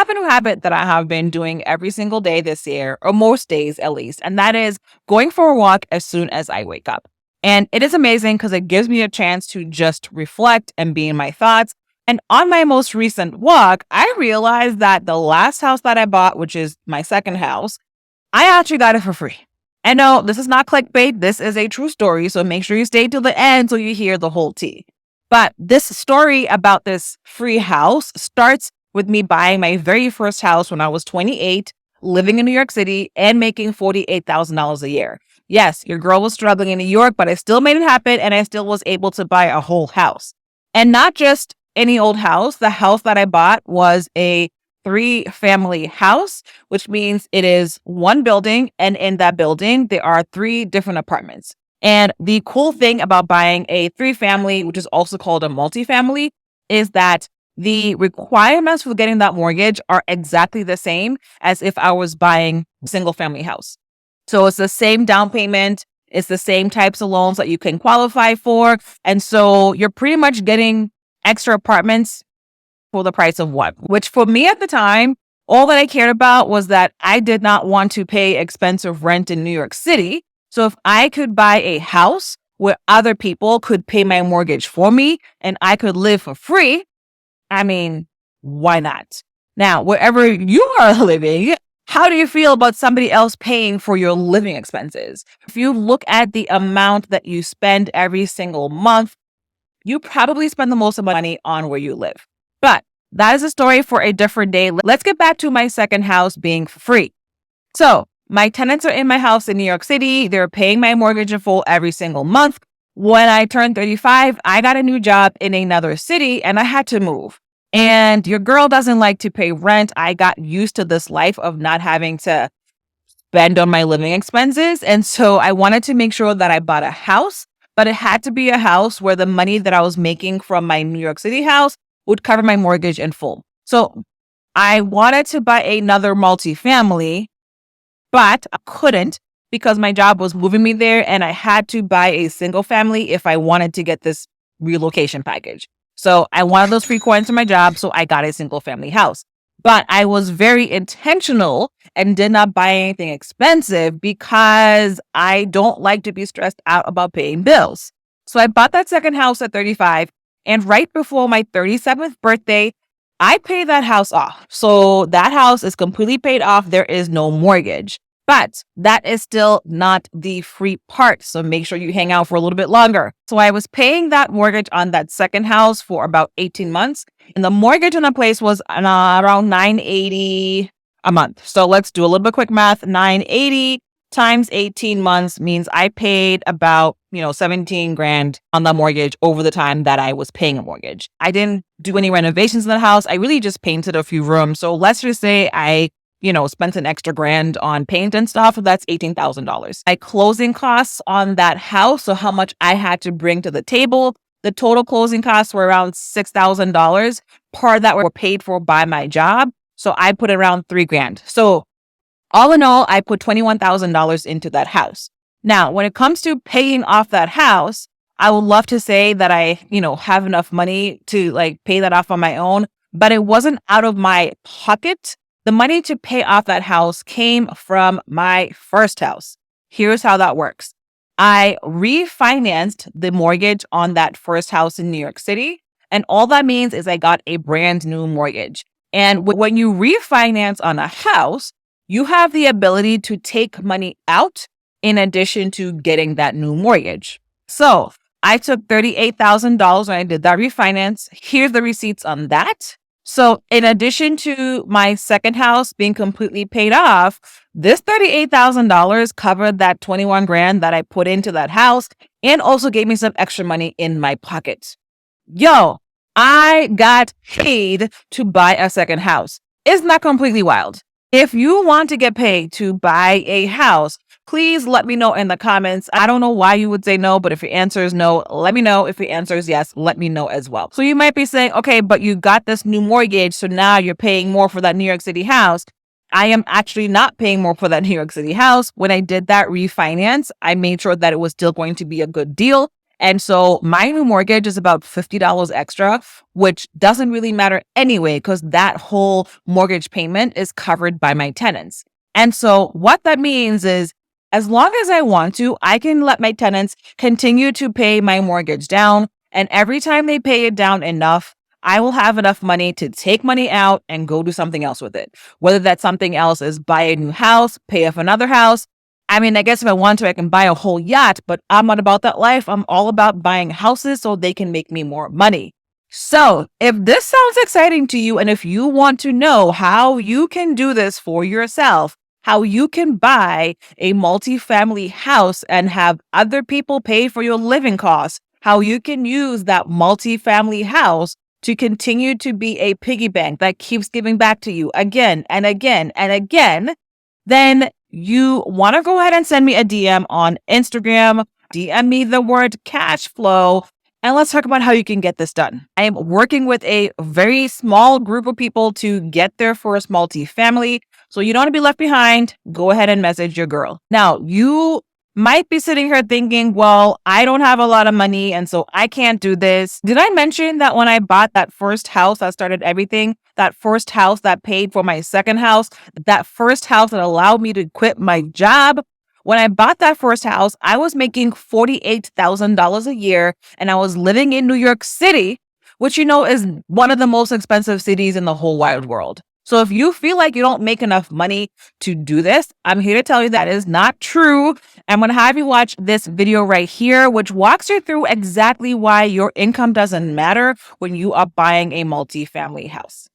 have a new habit that I have been doing every single day this year, or most days at least, and that is going for a walk as soon as I wake up. And it is amazing because it gives me a chance to just reflect and be in my thoughts. And on my most recent walk, I realized that the last house that I bought, which is my second house, I actually got it for free. And no, this is not clickbait. This is a true story. So make sure you stay till the end so you hear the whole tea. But this story about this free house starts with me buying my very first house when I was 28, living in New York City and making $48,000 a year. Yes, your girl was struggling in New York, but I still made it happen and I still was able to buy a whole house. And not just any old house. The house that I bought was a 3-family house, which means it is one building. And in that building, there are 3 different apartments. And the cool thing about buying a 3-family, which is also called a multifamily, is that the requirements for getting that mortgage are exactly the same as if I was buying a single family house. So it's the same down payment. It's the same types of loans that you can qualify for. And so you're pretty much getting extra apartments for the price of one, which for me at the time, all that I cared about was that I did not want to pay expensive rent in New York City. So if I could buy a house where other people could pay my mortgage for me and I could live for free, I mean, why not? Now, wherever you are living, how do you feel about somebody else paying for your living expenses? If you look at the amount that you spend every single month, you probably spend the most money on where you live. But that is a story for a different day. Let's get back to my second house being for free. So my tenants are in my house in New York City. They're paying my mortgage in full every single month. When I turned 35, I got a new job in another city and I had to move. And your girl doesn't like to pay rent. I got used to this life of not having to spend on my living expenses. And so I wanted to make sure that I bought a house, but it had to be a house where the money that I was making from my New York City house would cover my mortgage in full. So I wanted to buy another multifamily, but I couldn't because my job was moving me there and I had to buy a single family if I wanted to get this relocation package. So I wanted those free coins from my job, so I got a single family house. But I was very intentional and did not buy anything expensive because I don't like to be stressed out about paying bills. So I bought that second house at 35, and right before my 37th birthday, I paid that house off. So that house is completely paid off. There is no mortgage. But that is still not the free part. So make sure you hang out for a little bit longer. So I was paying that mortgage on that second house for about 18 months. And the mortgage on the place was around $980 a month. So let's do a little bit quick math. $980 times 18 months means I paid about, 17 grand on the mortgage over the time that I was paying a mortgage. I didn't do any renovations in the house. I really just painted a few rooms. So let's just say I spent an extra grand on paint and stuff. That's $18,000. My closing costs on that house, so how much I had to bring to the table, the total closing costs were around $6,000. Part of that were paid for by my job. So I put around $3,000. So all in all, I put $21,000 into that house. Now, when it comes to paying off that house, I would love to say that I, have enough money to pay that off on my own, but it wasn't out of my pocket. The money to pay off that house came from my first house. Here's how that works. I refinanced the mortgage on that first house in New York City. And all that means is I got a brand new mortgage. And when you refinance on a house, you have the ability to take money out in addition to getting that new mortgage. So I took $38,000 when I did that refinance. Here's the receipts on that. So in addition to my second house being completely paid off, this $38,000 covered that 21 grand that I put into that house and also gave me some extra money in my pocket. Yo, I got paid to buy a second house. Isn't that completely wild? If you want to get paid to buy a house, please let me know in the comments. I don't know why you would say no, but if your answer is no, let me know. If your answer is yes, let me know as well. So you might be saying, okay, but you got this new mortgage, so now you're paying more for that New York City house. I am actually not paying more for that New York City house. When I did that refinance, I made sure that it was still going to be a good deal. And so my new mortgage is about $50 extra, which doesn't really matter anyway, because that whole mortgage payment is covered by my tenants. And so what that means is as long as I want to, I can let my tenants continue to pay my mortgage down. And every time they pay it down enough, I will have enough money to take money out and go do something else with it. Whether that something else is buy a new house, pay off another house. I mean, I guess if I want to, I can buy a whole yacht, but I'm not about that life. I'm all about buying houses so they can make me more money. So, if this sounds exciting to you, and if you want to know how you can do this for yourself, how you can buy a multifamily house and have other people pay for your living costs, how you can use that multifamily house to continue to be a piggy bank that keeps giving back to you again and again and again, then you want to go ahead and send me a DM on Instagram, DM me the word cash flow, and let's talk about how you can get this done. I am working with a very small group of people to get their first multifamily. So you don't want to be left behind. Go ahead and message your girl. Now, you might be sitting here thinking, well, I don't have a lot of money, and so I can't do this. Did I mention that when I bought that first house that started everything, that first house that paid for my second house, that first house that allowed me to quit my job? When I bought that first house, I was making $48,000 a year, and I was living in New York City, which is one of the most expensive cities in the whole wide world. So if you feel like you don't make enough money to do this, I'm here to tell you that is not true. I'm going to have you watch this video right here, which walks you through exactly why your income doesn't matter when you are buying a multifamily house.